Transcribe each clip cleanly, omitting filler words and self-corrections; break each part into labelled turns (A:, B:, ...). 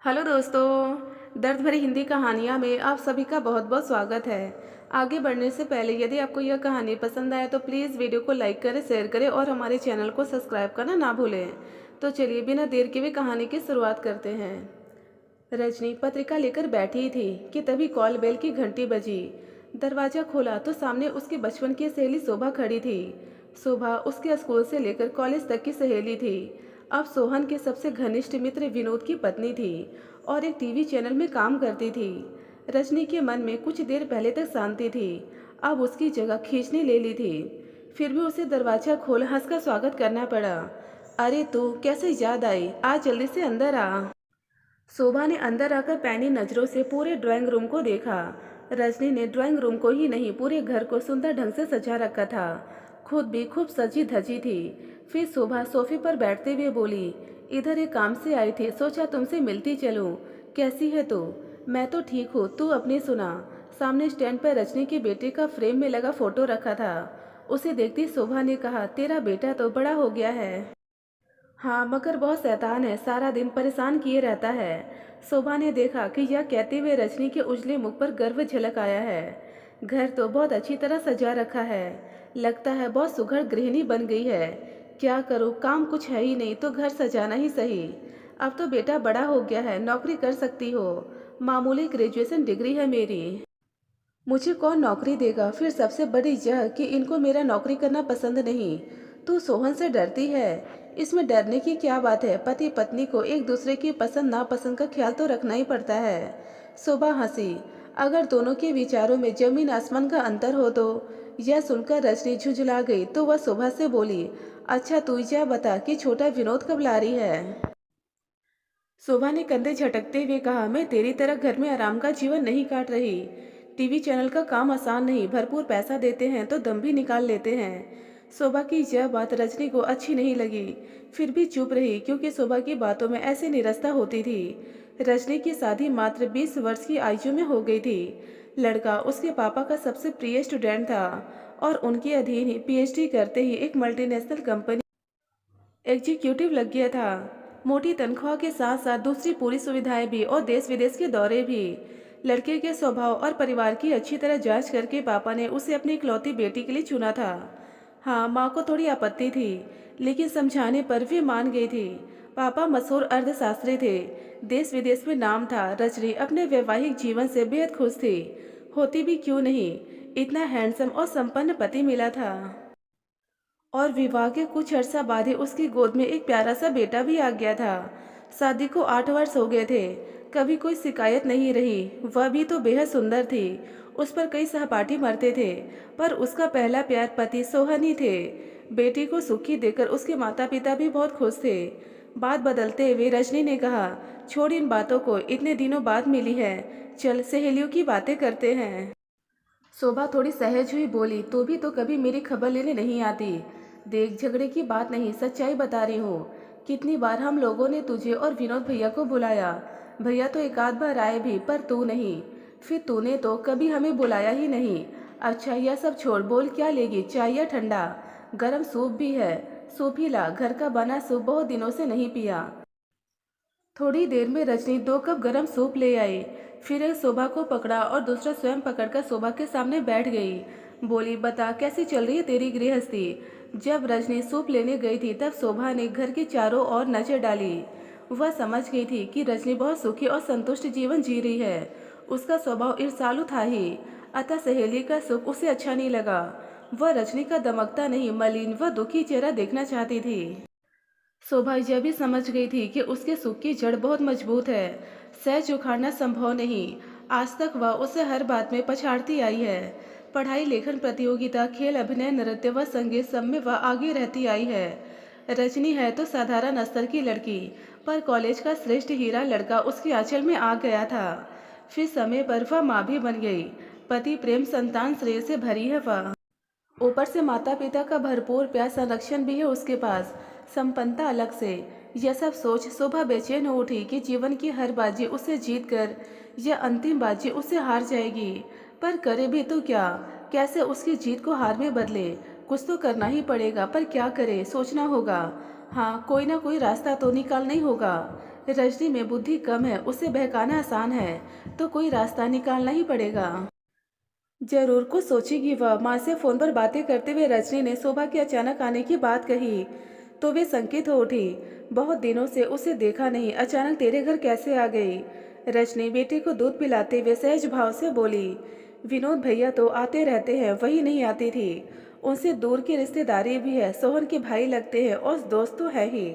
A: Hello दोस्तों, दर्द भरी हिंदी कहानियाँ में आप सभी का बहुत बहुत स्वागत है। आगे बढ़ने से पहले यदि आपको यह कहानी पसंद आए तो प्लीज़ वीडियो को लाइक करें, शेयर करें और हमारे चैनल को सब्सक्राइब करना ना भूलें। तो चलिए बिना देर के हुए कहानी की शुरुआत करते हैं। रजनी पत्रिका लेकर बैठी थी कि तभी कॉल बेल की घंटी बजी। दरवाज़ा खोला तो सामने उसकी बचपन की सहेली शोभा खड़ी थी। शोभा उसके स्कूल से लेकर कॉलेज तक की सहेली थी। अब सोहन के सबसे घनिष्ठ मित्र विनोद की पत्नी थी और एक टीवी चैनल में काम करती थी। रजनी के मन में कुछ देर पहले तक शांति थी, अब उसकी जगह खींचने ले ली थी। फिर भी उसे दरवाज़ा खोल हंसकर स्वागत करना पड़ा। अरे तू कैसे याद आई, आज जल्दी से अंदर आ। शोभा ने अंदर आकर पैनी नज़रों से पूरे ड्राइंग रूम को देखा। रजनी ने ड्राइंग रूम को ही नहीं पूरे घर को सुंदर ढंग से सजा रखा था, खुद भी खूब सजी धजी थी। फिर शोभा सोफे पर बैठते हुए बोली, इधर एक काम से आई थी, सोचा तुमसे मिलती चलूं। कैसी है तू? मैं तो ठीक हूँ, तू अपनी सुना। सामने स्टैंड पर रजनी के बेटे का फ्रेम में लगा फोटो रखा था। उसे देखती शोभा ने कहा, तेरा बेटा तो बड़ा हो गया है। हाँ, मगर बहुत शैतान है, सारा दिन परेशान किए रहता है। शोभा ने देखा कि यह कहते हुए रजनी के उजले मुख पर गर्व झलक आया है। घर तो बहुत अच्छी तरह सजा रखा है, लगता है बहुत सुघड़ गृहिणी बन गई है। क्या करूँ, काम कुछ है ही नहीं तो घर सजाना ही सही। अब तो बेटा बड़ा हो गया है, नौकरी कर सकती हो। मामूली ग्रेजुएशन डिग्री है मेरी। मुझे कौन नौकरी देगा? फिर सबसे बड़ी यह कि इनको मेरा नौकरी करना पसंद नहीं। तू सोहन से डरती है, इसमें डरने की क्या बात है? पति पत्नी को एक दूसरे की पसंद नापसंद का ख्याल तो रखना ही पड़ता है। शोभा हंसी। अगर दोनों के विचारों में जमीन आसमान का अंतर हो तो? यह सुनकर रजनी झुंझला गई तो वह शोभा से बोली, अच्छा तू यह बता कि छोटा विनोद कब ला रही है? शोभा ने कंधे झटकते हुए कहा, मैं तेरी तरह घर में आराम का जीवन नहीं काट रही। टीवी चैनल का काम आसान नहीं, भरपूर पैसा देते हैं तो दम भी निकाल लेते हैं। शोभा की यह बात रजनी को अच्छी नहीं लगी, फिर भी चुप रही क्योंकि शोभा की बातों में ऐसी निरस्ता होती थी। रजनी की शादी मात्र 20 वर्ष की आयु में हो गई थी। लड़का उसके पापा का सबसे प्रिय स्टूडेंट था और उनके अधीन ही पीएचडी करते ही एक मल्टीनेशनल कंपनी एग्जीक्यूटिव लग गया था। मोटी तनख्वाह के साथ साथ दूसरी पूरी सुविधाएं भी और देश विदेश के दौरे भी। लड़के के स्वभाव और परिवार की अच्छी तरह जांच करके पापा ने उसे अपनी इकलौती बेटी के लिए चुना था। हाँ, माँ को थोड़ी आपत्ति थी, लेकिन समझाने पर वे मान गई थी। पापा मशहूर अर्थशास्त्री थे, देश विदेश में नाम था। रजनी अपने वैवाहिक जीवन से बेहद खुश थी, होती भी क्यों नहीं, इतना हैंडसम और संपन्न पति मिला था। और विवाह के कुछ अर्सा बाद ही उसकी गोद में एक प्यारा सा बेटा भी आ गया था। शादी को 8 वर्ष हो गए थे, कभी कोई शिकायत नहीं रही। वह भी तो बेहद सुंदर थी, उस पर कई सहपाठी मरते थे, पर उसका पहला प्यार पति सोहन ही थे। बेटी को सुखी देकर उसके माता पिता भी बहुत खुश थे। बात बदलते हुए रजनी ने कहा, छोड़ इन बातों को, इतने दिनों बाद मिली है, चल सहेलियों की बातें करते हैं। शोभा थोड़ी सहज हुई बोली, तू भी तो कभी मेरी खबर लेने नहीं आती। देख, झगड़े की बात नहीं, सच्चाई बता रही हूँ। कितनी बार हम लोगों ने तुझे और विनोद भैया को बुलाया, भैया तो एक आध बार आए भी, पर तू नहीं। फिर तूने तो कभी हमें बुलाया ही नहीं। अच्छा यह सब छोड़, बोल क्या लेगी, चाय या ठंडा? गरम सूप भी है, सूप ही ला, घर का बना सूप बहुत दिनों से नहीं पिया। थोड़ी देर में रजनी 2 कप गरम सूप ले आई, फिर एक शोभा को पकड़ा और दूसरा स्वयं पकड़कर शोभा के सामने बैठ गई। बोली, बता कैसी चल रही है तेरी गृहस्थी? जब रजनी सूप लेने गई थी तब शोभा ने घर के चारों ओर नजर डाली। वह समझ गई थी कि रजनी बहुत सुखी और संतुष्ट जीवन जी रही है। उसका स्वभाव ईर्ष्यालु था ही, अतः सहेली का सुख उसे अच्छा नहीं लगा। वह रजनी का दमकता नहीं, मलिन व दुखी चेहरा देखना चाहती थी। शोभा यह भी समझ गई थी कि उसके सुख की जड़ बहुत मजबूत है, सहज उखाड़ना संभव नहीं। आज तक वह उसे हर बात में पछाड़ती आई है। पढ़ाई, लेखन प्रतियोगिता, खेल, अभिनय, नृत्य व संगीत सब में वह आगे रहती आई है। रजनी है तो साधारण स्तर की लड़की, पर कॉलेज का श्रेष्ठ हीरा लड़का उसके आंचल में आ गया था। फिर समय पर वह माँ भी बन गई। पति प्रेम, संतान श्रेय से भरी है वह, ऊपर से माता पिता का भरपूर प्यार संरक्षण भी है उसके पास, संपन्नता अलग से। यह सब सोच शोभा बेचैन हो उठी कि जीवन की हर बाजी उसे जीत कर यह अंतिम बाजी उसे हार जाएगी। पर करे भी तो क्या, कैसे उसकी जीत को हार में बदले? कुछ तो करना ही पड़ेगा, पर क्या करे, सोचना होगा। हाँ, कोई ना कोई रास्ता तो निकालना ही होगा। रजनी में बुद्धि कम है, उसे बहकाना आसान है, तो कोई रास्ता निकालना ही पड़ेगा। जरूर कुछ सोचेगी वह। माँ से फोन पर बातें करते हुए रजनी ने शोभा के अचानक आने की बात कही तो वे संकित हो उठी। बहुत दिनों से उसे देखा नहीं, अचानक तेरे घर कैसे आ गई? रजनी बेटे को दूध पिलाते हुए सहज भाव से बोली। विनोद भैया तो आते रहते हैं, वही नहीं आती थी। उनसे दूर की रिश्तेदारी भी है, सोहन के भाई लगते हैं और दोस्त तो है ही।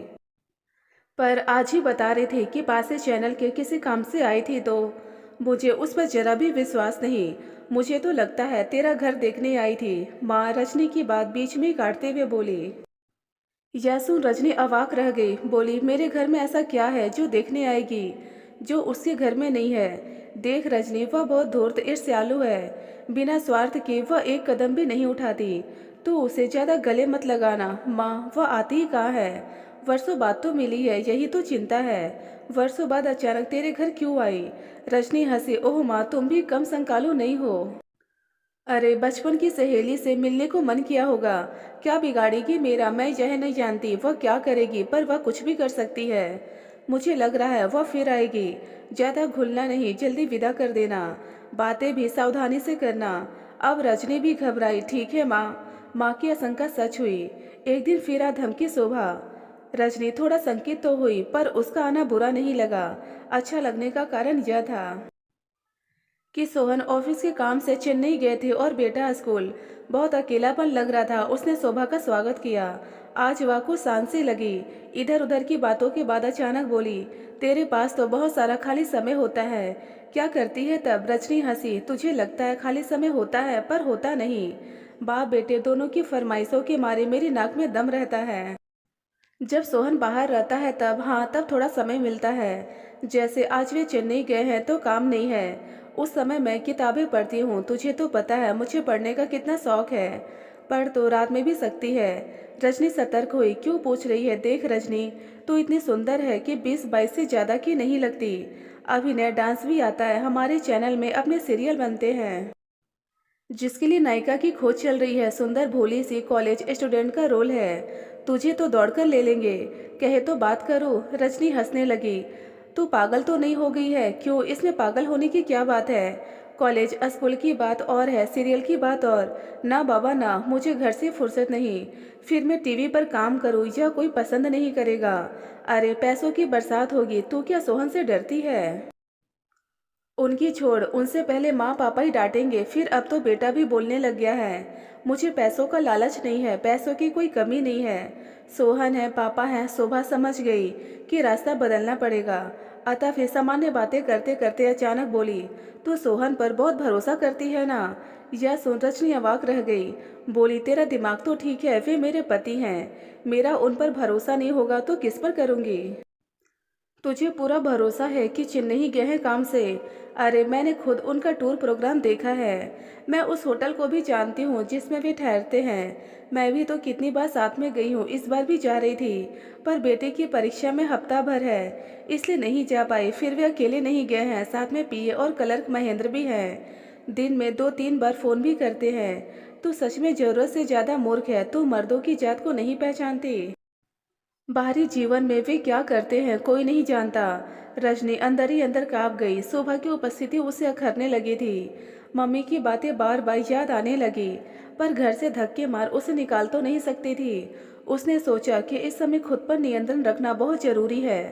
A: पर आज ही बता रहे थे कि पासे चैनल के किसी काम से आई थी, तो मुझे उस पर जरा भी विश्वास नहीं। मुझे तो लगता है तेरा घर देखने आई थी। माँ रजनी की बात बीच में ही काटते हुए बोली। यह सुन रजनी अवाक रह गई। बोली, मेरे घर में ऐसा क्या है जो देखने आएगी, जो उसके घर में नहीं है? देख रजनी, वह बहुत धूर्त ईर्ष्यालु है। बिना स्वार्थ के वह एक कदम भी नहीं उठाती। तू उसे ज्यादा गले मत लगाना। माँ, वह आती ही कहाँ है? वर्षों बाद तो मिली है, यही तो चिंता है। वर्षों बाद अचानक तेरे घर क्यों आई? रजनी हंसी। ओह माँ, तुम भी कम संकालू नहीं हो। अरे बचपन की सहेली से मिलने को मन किया होगा। क्या बिगाड़ेगी मेरा? मैं यह नहीं जानती वह क्या करेगी, पर वह कुछ भी कर सकती है। मुझे लग रहा है वह फिर आएगी। ज्यादा घुलना नहीं, जल्दी विदा कर देना। बातें भी सावधानी से करना। अब रजनी भी घबराई। ठीक है माँ। माँ की आशंका सच हुई। एक दिन फिर आ धमकी शोभा। रजनी थोड़ा संकित तो हुई, पर उसका आना बुरा नहीं लगा। अच्छा लगने का कारण यह था कि सोहन ऑफिस के काम से चेन्नई गए थे और बेटा स्कूल। बहुत अकेलापन लग रहा था। उसने शोभा का स्वागत किया। आज वह कुछ शांत सी लगी। इधर उधर की बातों के बाद अचानक बोली, तेरे पास तो बहुत सारा खाली समय होता है, क्या करती है तब? रजनी हंसी। तुझे लगता है खाली समय होता है, पर होता नहीं। बाप बेटे दोनों की फरमाइशों के मारे मेरी नाक में दम रहता है। जब सोहन बाहर रहता है तब, हाँ, तब थोड़ा समय मिलता है। जैसे आज वे चेन्नई गए हैं तो काम नहीं है। उस समय मैं किताबें पढ़ती हूँ। तुझे तो पता है मुझे पढ़ने का कितना शौक है। पढ़ तो रात में भी सकती है। रजनी सतर्क हुई। क्यों पूछ रही है? देख रजनी, तू इतनी सुंदर है कि 20-22 से ज़्यादा की नहीं लगती। अभिनय, डांस भी आता है। हमारे चैनल में अपने सीरियल बनते हैं जिसके लिए नायिका की खोज चल रही है। सुंदर भोली सी कॉलेज स्टूडेंट का रोल है। तुझे तो दौड़कर ले लेंगे। कहे तो बात करो। रजनी हंसने लगी। तू पागल तो नहीं हो गई है? क्यों, इसमें पागल होने की क्या बात है? कॉलेज स्कूल की बात और है, सीरियल की बात और। ना बाबा ना, मुझे घर से फुर्सत नहीं। फिर मैं टीवी पर काम करूँ, यह कोई पसंद नहीं करेगा। अरे पैसों की बरसात होगी। तू क्या सोहन से डरती है? उनकी छोड़, उनसे पहले माँ पापा ही डांटेंगे। फिर अब तो बेटा भी बोलने लग गया है। मुझे पैसों का लालच नहीं है, पैसों की कोई कमी नहीं है। सोहन है, पापा है। शोभा समझ गई कि रास्ता बदलना पड़ेगा। अतः फिर सामान्य बातें करते करते अचानक बोली, तू सोहन पर बहुत भरोसा करती है ना? यह सुन रजनी अवाक रह गई। बोली, तेरा दिमाग तो ठीक है, वे मेरे पति हैं। मेरा उन पर भरोसा नहीं होगा तो किस पर करूँगी? तुझे पूरा भरोसा है कि चेन्नई गए हैं काम से? अरे मैंने खुद उनका टूर प्रोग्राम देखा है। मैं उस होटल को भी जानती हूँ जिसमें वे ठहरते हैं। मैं भी तो कितनी बार साथ में गई हूँ, इस बार भी जा रही थी। पर बेटे की परीक्षा में हफ्ता भर है, इसलिए नहीं जा पाई। फिर वे अकेले नहीं गए हैं, साथ में पीए और क्लर्क महेंद्र भी हैं। दिन में 2-3 बार फोन भी करते हैं। तू सच में जरूरत से ज्यादा मूर्ख है। तू मर्दों की जात को नहीं पहचानती। बाहरी जीवन में वे क्या करते हैं कोई नहीं जानता। रजनी अंदर ही अंदर कांप गई। शोभा की उपस्थिति उसे अखरने लगी थी। मम्मी की बातें बार बार याद आने लगी, पर घर से धक्के मार उसे निकाल तो नहीं सकती थी। उसने सोचा कि इस समय खुद पर नियंत्रण रखना बहुत जरूरी है।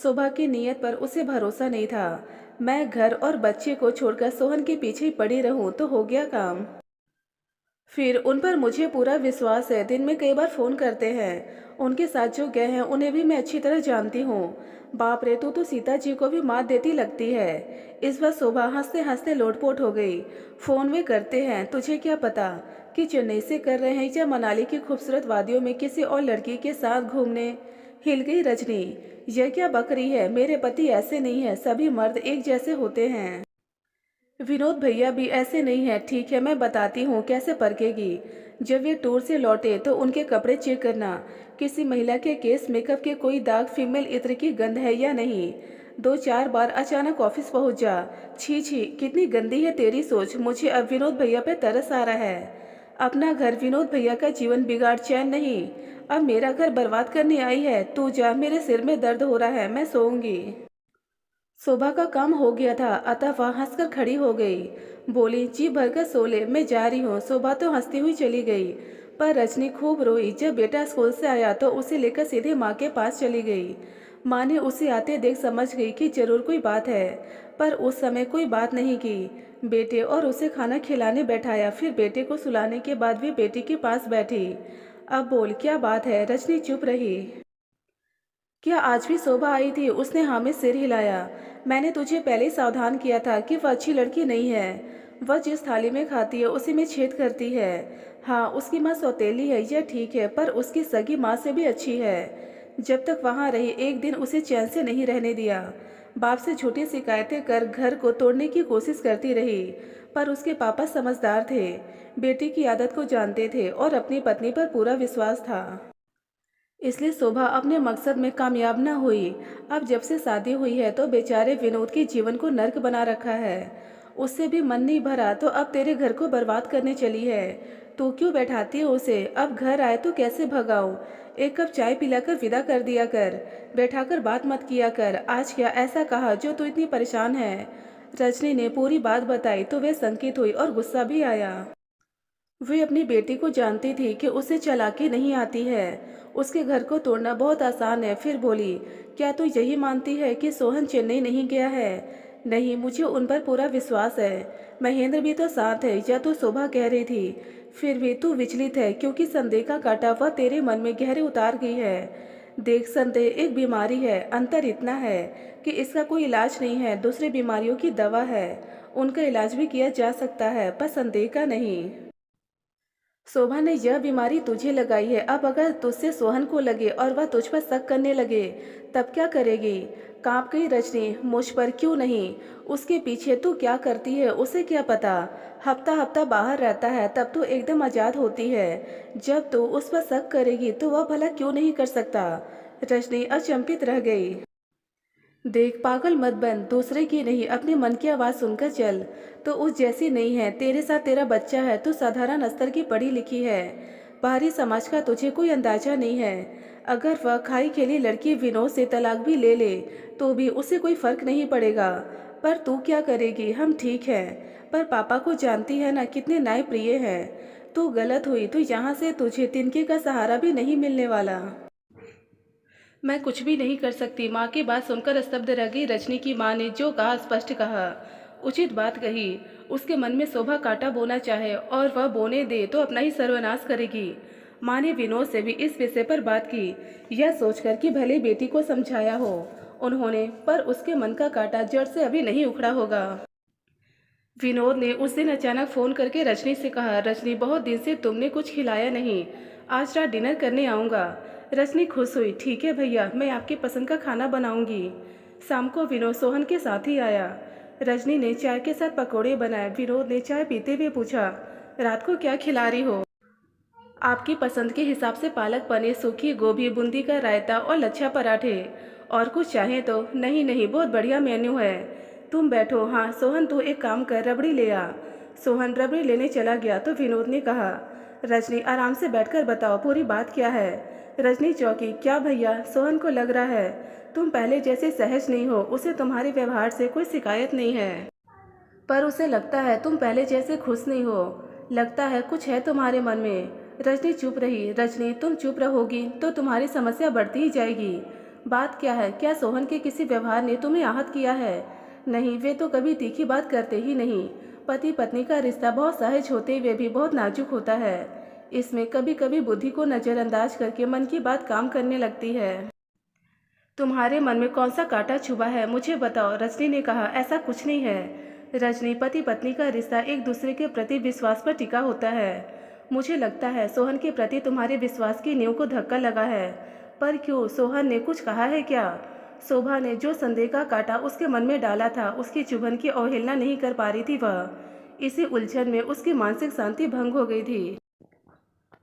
A: शोभा की नीयत पर उसे भरोसा नहीं था। मैं घर और बच्चे को छोड़कर सोहन के पीछे ही पड़ी रहूं तो हो गया काम। फिर उन पर मुझे पूरा विश्वास है। दिन में कई बार फोन करते हैं। उनके साथ जो गए हैं उन्हें भी मैं अच्छी तरह जानती हूँ। बाप रे, तू तो सीता जी को भी मात देती लगती है। इस बार शोभा हंसते हंसते लोटपोट हो गई। फोन वे करते हैं, तुझे क्या पता कि चेन्नई से कर रहे हैं या मनाली की खूबसूरत वादियों में किसी और लड़की के साथ घूमने? हिल गई रजनी। यह क्या बकरी है? मेरे पति ऐसे नहीं है, सभी मर्द एक जैसे होते हैं। विनोद भैया भी ऐसे नहीं है। ठीक है, मैं बताती हूँ कैसे परखेगी। जब वे टूर से लौटे तो उनके कपड़े चेक करना, किसी महिला के केस मेकअप के कोई दाग, फीमेल इत्र की गंध है या नहीं। 2-4 बार अचानक ऑफिस पहुंच जा। छी छी, कितनी गंदी है तेरी सोच। मुझे अब विनोद भैया पे तरस आ रहा है। अपना घर, विनोद भैया का जीवन बिगाड़, चैन नहीं। अब मेरा घर बर्बाद करने आई है। तू जा, मेरे सिर में दर्द हो रहा है, मैं सोऊंगी। शोभा का काम हो गया था, अतः वह हंसकर खड़ी हो गई। बोली, जी भरकर सो ले, मैं जा रही हूँ। शोभा तो हंसती हुई चली गई, पर रजनी खूब रोई। जब बेटा स्कूल से आया तो उसे लेकर सीधे माँ के पास चली गई। माँ ने उसे आते देख समझ गई कि जरूर कोई बात है, पर उस समय कोई बात नहीं की। बेटे और उसे खाना खिलाने बैठाया, फिर बेटे को सुलाने के बाद भी बेटी के पास बैठी। अब बोल, क्या बात है? रजनी चुप रही। क्या आज भी शोभा आई थी? उसने हाँ में सिर हिलाया। मैंने तुझे पहले ही सावधान किया था कि वह अच्छी लड़की नहीं है। वह जिस थाली में खाती है उसी में छेद करती है। हाँ, उसकी माँ सौतेली है, यह ठीक है, पर उसकी सगी माँ से भी अच्छी है। जब तक वहाँ रही एक दिन उसे चैन से नहीं रहने दिया। बाप से झूठी शिकायतें कर घर को तोड़ने की कोशिश करती रही, पर उसके पापा समझदार थे, बेटी की आदत को जानते थे और अपनी पत्नी पर पूरा विश्वास था। इसलिए शोभा अपने मकसद में कामयाब न हुई। अब जब से शादी हुई है तो बेचारे विनोद के जीवन को नर्क बना रखा है। उससे भी मन नहीं भरा तो अब तेरे घर को बर्बाद करने चली है। तू क्यों बैठाती है उसे? अब घर आए तो कैसे भगाऊं? एक कप चाय पिलाकर विदा कर दिया कर, बैठाकर बात मत किया कर। आज क्या ऐसा कहा जो तू इतनी परेशान है? रजनी ने पूरी बात बताई तो वे संकित हुई और गुस्सा भी आया। वे अपनी बेटी को जानती थी कि उसे चालाकी नहीं आती है। उसके घर को तोड़ना बहुत आसान है। फिर बोली, क्या तू यही मानती है कि सोहन चेन्नई नहीं गया है? नहीं, मुझे उन पर पूरा विश्वास है। महेंद्र भी तो साथ है, या तो शोभा कह रही थी। फिर भी तू विचलित है क्योंकि संदेह का कांटा वह तेरे मन में गहरे उतार गई है। देख, संदेह एक बीमारी है। अंतर इतना है कि इसका कोई इलाज नहीं है। दूसरी बीमारियों की दवा है, उनका इलाज भी किया जा सकता है, पर संदेह का नहीं। शोभा ने यह बीमारी तुझे लगाई है। अब अगर तुझसे सोहन को लगे और वह तुझ पर शक करने लगे, तब क्या करेगी? कांप गई रजनी। मुझ पर क्यों नहीं? उसके पीछे तू क्या करती है उसे क्या पता? हफ्ता हफ्ता बाहर रहता है, तब तो एकदम आज़ाद होती है। जब तू उस पर शक करेगी तो वह भला क्यों नहीं कर सकता? रजनी अचंभित रह गई। देख, पागल मत बन, दूसरे की नहीं अपने मन की आवाज़ सुनकर चल। तो उस जैसी नहीं है, तेरे साथ तेरा बच्चा है, तू साधारण स्तर की पढ़ी लिखी है। बाहरी समाज का तुझे कोई अंदाजा नहीं है। अगर वह खाई खेली लड़की विनोद से तलाक भी ले ले तो भी उसे कोई फर्क नहीं पड़ेगा। पर तू क्या करेगी? हम ठीक है, पर पापा को जानती है ना कितने न्याय प्रिय हैं। तू गलत हुई तो यहाँ से तुझे तिनके का सहारा भी नहीं मिलने वाला। मैं कुछ भी नहीं कर सकती। माँ की बात सुनकर स्तब्ध रह गई रजनी की माँ ने जो कहा स्पष्ट कहा, उचित बात कही। उसके मन में शोभा कांटा बोना चाहे और वह बोने दे तो अपना ही सर्वनाश करेगी। माँ ने विनोद से भी इस विषय पर बात की, यह सोचकर कि भले बेटी को समझाया हो उन्होंने, पर उसके मन का कांटा जड़ से अभी नहीं उखड़ा होगा। विनोद ने उस दिन अचानक फ़ोन करके रजनी से कहा, रजनी बहुत दिन से तुमने कुछ खिलाया नहीं, आज रात डिनर करने आऊँगा। रजनी खुश हुई, ठीक है भैया, मैं आपकी पसंद का खाना बनाऊंगी। शाम को विनोद सोहन के साथ ही आया। रजनी ने चाय के साथ पकौड़े बनाए। विनोद ने चाय पीते हुए पूछा, रात को क्या खिला रही हो? आपकी पसंद के हिसाब से पालक पनीर, सूखी गोभी, बूंदी का रायता और लच्छा पराठे। और कुछ चाहें तो? नहीं नहीं, बहुत बढ़िया मेन्यू है। तुम बैठो। हाँ सोहन, तू एक काम कर, रबड़ी ले आ। सोहन रबड़ी लेने चला गया तो विनोद ने कहा, रजनी आराम से बैठकर बताओ पूरी बात क्या है। रजनी चौंकी, क्या भैया? सोहन को लग रहा है तुम पहले जैसे सहज नहीं हो। उसे तुम्हारे व्यवहार से कोई शिकायत नहीं है, पर उसे लगता है तुम पहले जैसे खुश नहीं हो। लगता है कुछ है तुम्हारे मन में। रजनी चुप रही। रजनी, तुम चुप रहोगी तो तुम्हारी समस्या बढ़ती ही जाएगी। बात क्या है? क्या सोहन के किसी व्यवहार ने तुम्हें आहत किया है? नहीं, वे तो कभी तीखी बात करते ही नहीं। पति पत्नी का रिश्ता बहुत सहज होते हुए भी बहुत नाजुक होता है। इसमें कभी कभी बुद्धि को नज़रअंदाज करके मन की बात काम करने लगती है। तुम्हारे मन में कौन सा कांटा छुपा है, मुझे बताओ। रजनी ने कहा, ऐसा कुछ नहीं है रजनी, पति पत्नी का रिश्ता एक दूसरे के प्रति विश्वास पर टिका होता है। मुझे लगता है सोहन के प्रति तुम्हारे विश्वास की नींव को धक्का लगा है। पर क्यों? सोहन ने कुछ कहा है क्या? शोभा ने जो संदेह का कांटा उसके मन में डाला था, उसकी चुभन की अवहेलना नहीं कर पा रही थी वह। इसी उलझन में उसकी मानसिक शांति भंग हो गई थी।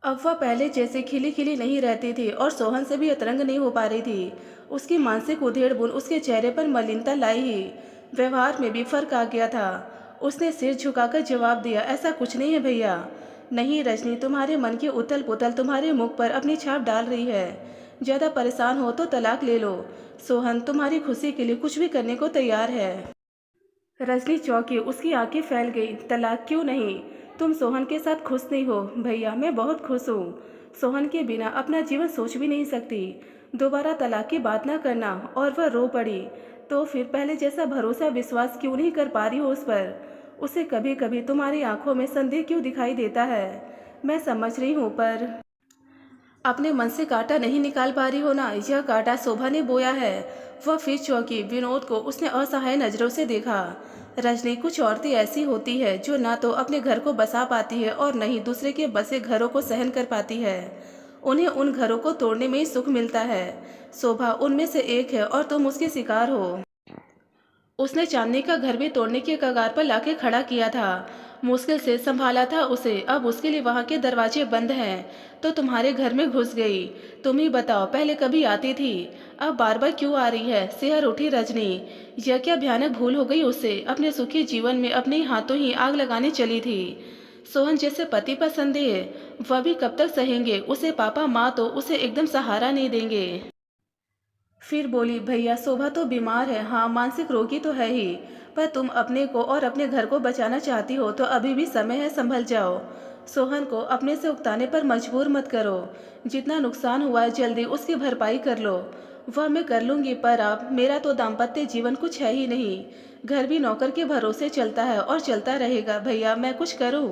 A: अब वह पहले जैसे खिली खिली नहीं रहती थी और सोहन से भी अतरंग नहीं हो पा रही थी। उसकी मानसिक उधेड़ बुन उसके चेहरे पर मलिनता लाई ही। व्यवहार में भी फर्क आ गया था। उसने सिर झुकाकर जवाब दिया, ऐसा कुछ नहीं है भैया। नहीं रजनी, तुम्हारे मन की उथल पुथल तुम्हारे मुख पर अपनी छाप डाल रही है। ज़्यादा परेशान हो तो तलाक ले लो। सोहन तुम्हारी खुशी के लिए कुछ भी करने को तैयार है। रजनी चौंकी, उसकी आंखें फैल गई। तलाक क्यों नहीं? तुम सोहन के साथ खुश नहीं हो? भैया मैं बहुत खुश हूँ। सोहन के बिना अपना जीवन सोच भी नहीं सकती। दोबारा तलाक की बात ना करना। और वह रो पड़ी। तो फिर पहले जैसा भरोसा विश्वास क्यों नहीं कर पा रही हो उस पर? उसे कभी कभी तुम्हारी आंखों में संदेह क्यों दिखाई देता है? मैं समझ रही हूँ, पर अपने मन से कांटा नहीं निकाल पा रही हो ना? यह कांटा शोभा ने बोया है। वह फिर चौंकी। विनोद को उसने असहाय नजरों से देखा। रजनी, कुछ औरतें ऐसी होती है जो ना तो अपने घर को बसा पाती है और न ही दूसरे के बसे घरों को सहन कर पाती है। उन्हें उन घरों को तोड़ने में ही सुख मिलता है। शोभा उनमें से एक है और तुम उसके शिकार हो। उसने चांदनी का घर भी तोड़ने के कगार पर लाके खड़ा किया था। मुश्किल से संभाला था उसे। अब उसके लिए वहां के दरवाजे बंद हैं तो तुम्हारे घर में घुस गई। तुम ही बताओ, पहले कभी आती थी, अब बार बार क्यों आ रही है? सिहर उठी रजनी। यह क्या भयानक भूल हो गई उसे? अपने सुखी जीवन में अपने ही हाथों ही आग लगाने चली थी। सोहन जैसे पति पर संदेह, वह भी कब तक सहेंगे? उसे पापा माँ तो उसे एकदम सहारा नहीं देंगे। फिर बोली, भैया शोभा तो बीमार है, हाँ मानसिक रोगी तो है ही, पर तुम अपने को और अपने घर को बचाना चाहती हो तो अभी भी समय है, संभल जाओ। सोहन को अपने से उकताने पर मजबूर मत करो। जितना नुकसान हुआ है जल्दी उसकी भरपाई कर लो। वह मैं कर लूंगी, पर आप, मेरा तो दाम्पत्य जीवन कुछ है ही नहीं। घर भी नौकर के भरोसे चलता है और चलता रहेगा। भैया मैं कुछ करूं?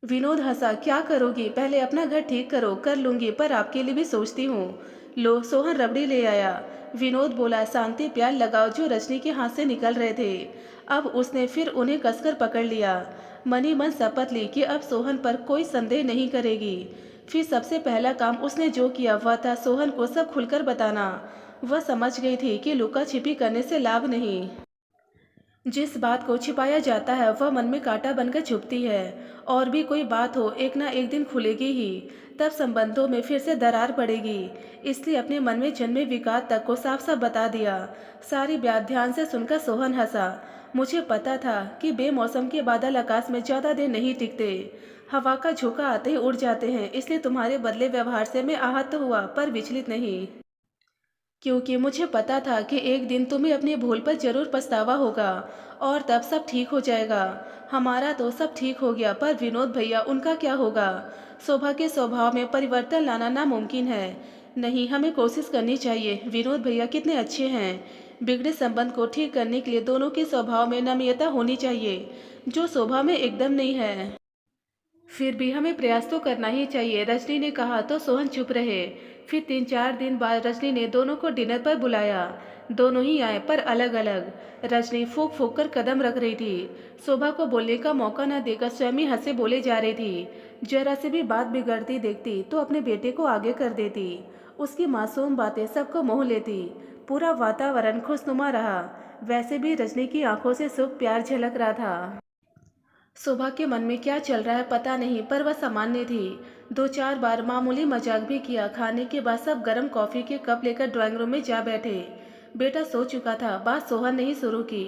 A: विनोद हंसा। क्या करोगी? पहले अपना घर ठीक करो। कर लूंगी, पर आपके लिए भी सोचती हूँ। लो, सोहन रबड़ी ले आया। विनोद बोला, शांति प्यार लगाओ, जो रजनी के हाथ से निकल रहे थे। अब उसने फिर उन्हें कसकर पकड़ लिया। मनी मन शपथ ली कि अब सोहन पर कोई संदेह नहीं करेगी। फिर सबसे पहला काम उसने जो किया वह था सोहन को सब खुलकर बताना। वह समझ गई थी कि लुका छिपी करने से लाभ नहीं। जिस बात को छिपाया जाता है वह मन में कांटा बनकर चुभती है। और भी कोई बात हो, एक ना एक दिन खुलेगी ही। तब संबंधों में फिर से दरार पड़ेगी। इसलिए अपने मन में जन्मे विकार तक को साफ साफ बता दिया। सारी बात ध्यान से सुनकर सोहन हंसा। मुझे पता था कि बेमौसम के बादल आकाश में ज्यादा देर नहीं टिकते। हवा का झोंका आते ही उड़ जाते हैं। इसलिए तुम्हारे बदले व्यवहार से मैं आहत तो हुआ, पर विचलित नहीं। क्योंकि मुझे पता था कि एक दिन तुम्हें अपनी भूल पर जरूर पछतावा होगा और तब सब ठीक हो जाएगा। हमारा तो सब ठीक हो गया, पर विनोद भैया, उनका क्या होगा? शोभा के स्वभाव में परिवर्तन लाना नामुमकिन है। नहीं, हमें कोशिश करनी चाहिए। विनोद भैया कितने अच्छे हैं। बिगड़े संबंध को ठीक करने के लिए दोनों के स्वभाव में नम्रता होनी चाहिए, जो शोभा में एकदम नहीं है। फिर भी हमें प्रयास तो करना ही चाहिए, रजनी ने कहा तो सोहन चुप रहे। फिर 3-4 दिन बाद रजनी ने दोनों को डिनर पर बुलाया। दोनों ही आए, पर अलग अलग। रजनी फूक फूक कर कदम रख रही थी। शोभा को बोलने का मौका न देकर स्वयं ही हंसे बोले जा रही थी। जरा से भी बात बिगड़ती देखती तो अपने बेटे को आगे कर देती। उसकी मासूम बातें सबको मोह लेती। पूरा वातावरण खुशनुमा रहा। वैसे भी रजनी की आंखों से सुख प्यार झलक रहा था। शोभा के मन में क्या चल रहा है पता नहीं, पर वह सामान्य थी। 2-4 बार मामूली मजाक भी किया। खाने के बाद सब गर्म कॉफी के कप लेकर ड्राइंग रूम में जा बैठे। बेटा सो चुका था। बात सोहन ने ही शुरू की।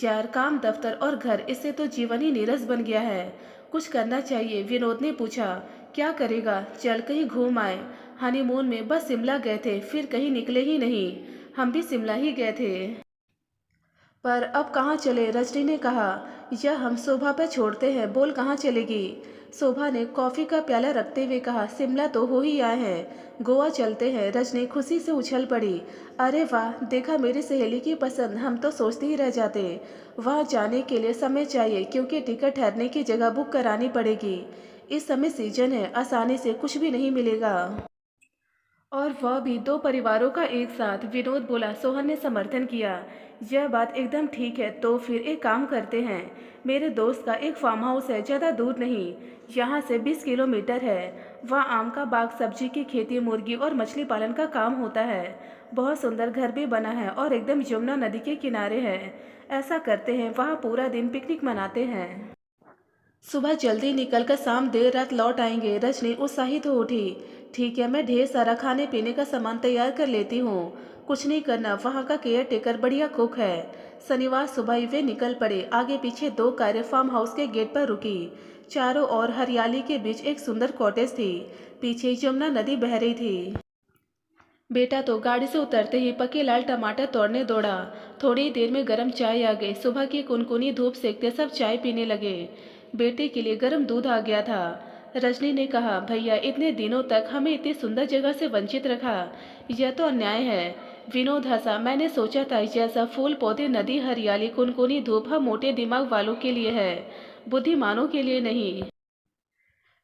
A: यार, काम दफ्तर और घर, इससे तो जीवन ही नीरस बन गया है। कुछ करना चाहिए। विनोद ने पूछा। क्या करेगा? चल कहीं घूम आए। हनीमून में बस शिमला गए थे, फिर कहीं निकले ही नहीं। हम भी शिमला ही गए थे, पर अब कहाँ चले? रजनी ने कहा। यह हम शोभा पर छोड़ते हैं, बोल कहाँ चलेगी? शोभा ने कॉफी का प्याला रखते हुए कहा, शिमला तो हो ही आए हैं, गोवा चलते हैं। रजनी खुशी से उछल पड़ी। अरे वाह, देखा मेरी सहेली की पसंद, हम तो सोचते ही रह जाते। वहाँ जाने के लिए समय चाहिए, क्योंकि टिकट ठहरने की जगह बुक करानी पड़ेगी। इस समय सीजन है, आसानी से कुछ भी नहीं मिलेगा। और वह भी 2 परिवारों का एक साथ, विनोद बोला। सोहन ने समर्थन किया। यह बात एकदम ठीक है। तो फिर एक काम करते हैं। मेरे दोस्त का एक फार्म हाउस है, ज़्यादा दूर नहीं, यहाँ से 20 किलोमीटर है। वहाँ आम का बाग, सब्जी की खेती, मुर्गी और मछली पालन का काम होता है। बहुत सुंदर घर भी बना है और एकदम यमुना नदी के किनारे है। ऐसा करते हैं, वहाँ पूरा दिन पिकनिक मनाते हैं। सुबह जल्दी निकलकर शाम देर रात लौट आएंगे। रजनी उत्साहित हो उठी। ठीक है, मैं ढेर सारा खाने पीने का सामान तैयार कर लेती हूँ। कुछ नहीं करना, वहाँ का केयर टेकर बढ़िया कुक है। शनिवार सुबह ही वे निकल पड़े। आगे पीछे 2 कारें फार्म हाउस के गेट पर रुकी। चारों ओर हरियाली के बीच एक सुंदर कॉटेज थी। पीछे यमुना नदी बह रही थी। बेटा तो गाड़ी से उतरते ही पके लाल टमाटर तोड़ने दौड़ा। थोड़ी देर में गर्म चाय आ गई। सुबह की कुनकुनी धूप सेकते सब चाय पीने लगे। बेटे के लिए गर्म दूध आ गया था। रजनी ने कहा, भैया इतने दिनों तक हमें इतनी सुंदर जगह से वंचित रखा, यह तो अन्याय है। विनोद हंसा, मैंने सोचा था जैसा फूल पौधे नदी हरियाली कुनकुनी धूप हम मोटे दिमाग वालों के लिए है, बुद्धिमानों के लिए नहीं।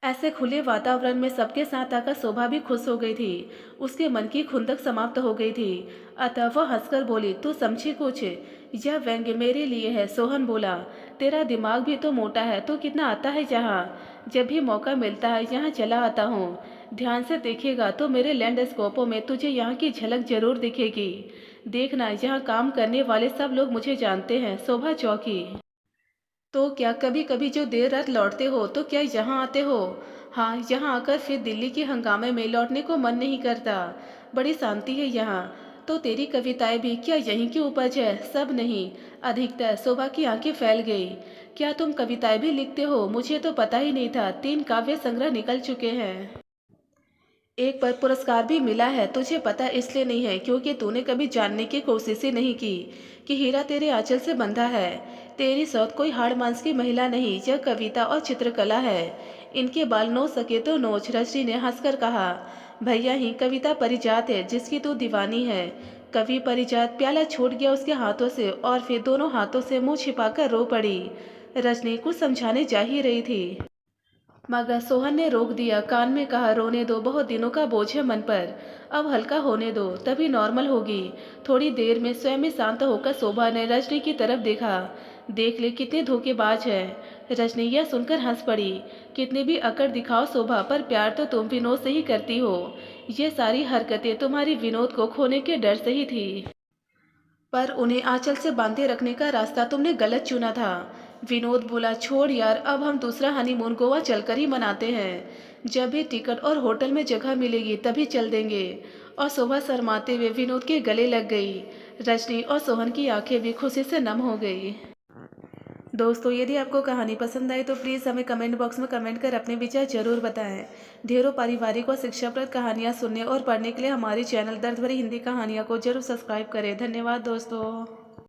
A: ऐसे खुले वातावरण में सबके साथ आकर शोभा भी खुश हो गई थी। उसके मन की खुंदक समाप्त हो गई थी। अतः वह हंसकर बोली, तू समझी कुछ? यह व्यंग्य मेरे लिए है। सोहन बोला, तेरा दिमाग भी तो मोटा है। तू कितना आता है यहाँ? जब भी मौका मिलता है यहाँ चला आता हूँ। ध्यान से देखेगा तो मेरे लैंडस्केपों में तुझे यहाँ की झलक जरूर दिखेगी। देखना, यहाँ काम करने वाले सब लोग मुझे जानते हैं। शोभा चौकी। तो क्या कभी कभी जो देर रात लौटते हो तो क्या यहाँ आते हो? हाँ, यहाँ आकर फिर दिल्ली के हंगामे में लौटने को मन नहीं करता। बड़ी शांति है यहाँ। तो तेरी कविताएं भी क्या यहीं की उपज है? सब नहीं, अधिकतर। शोभा की आंखें फैल गई। क्या तुम कविताएं भी लिखते हो? मुझे तो पता ही नहीं था। 3 काव्य संग्रह निकल चुके हैं। एक पर पुरस्कार भी मिला है। तुझे पता इसलिए नहीं है क्योंकि तूने कभी जानने की कोशिश ही नहीं की कि हीरा तेरे आंचल से बंधा है। तेरी सौत कोई हाड़ मांस की महिला नहीं, यह कविता और चित्रकला है। इनके बाल नोच सके तो नोच। रजनी ने हंसकर कहा, भैया ही कविता परिजात है जिसकी तू दीवानी है। कवि परिजात। प्याला छूट गया उसके हाथों से और फिर दोनों हाथों से मुंह छिपाकर रो पड़ी। रजनी कुछ समझाने जा ही रही थी मगर सोहन ने रोक दिया। कान में कहा, रोने दो, बहुत दिनों का बोझ है मन पर, अब हल्का होने दो, तभी नॉर्मल होगी। थोड़ी देर में स्वयं में शांत होकर शोभा ने रजनी की तरफ देखा। देख ले कितने धोखेबाज है। रजनी यह सुनकर हंस पड़ी। कितनी भी अकड़ दिखाओ शोभा, पर प्यार तो तुम विनोद से ही करती हो। ये सारी हरकतें तुम्हारी विनोद को खोने के डर से ही थी। पर उन्हें आंचल से बांधे रखने का रास्ता तुमने गलत चुना था। विनोद बोला, छोड़ यार, अब हम दूसरा हनीमून गोवा चलकर ही मनाते हैं। जब भी टिकट और होटल में जगह मिलेगी तभी चल देंगे। और शोभा शर्माते हुए विनोद के गले लग गई। रजनी और सोहन की आंखें भी खुशी से नम हो गई। दोस्तों, यदि आपको कहानी पसंद आई तो प्लीज़ हमें कमेंट बॉक्स में कमेंट कर अपने विचार जरूर बताएं। ढेरों पारिवारिक और शिक्षाप्रद कहानियाँ सुनने और पढ़ने के लिए हमारे चैनल दर्द भरी हिंदी कहानियाँ को जरूर सब्सक्राइब करें। धन्यवाद दोस्तों।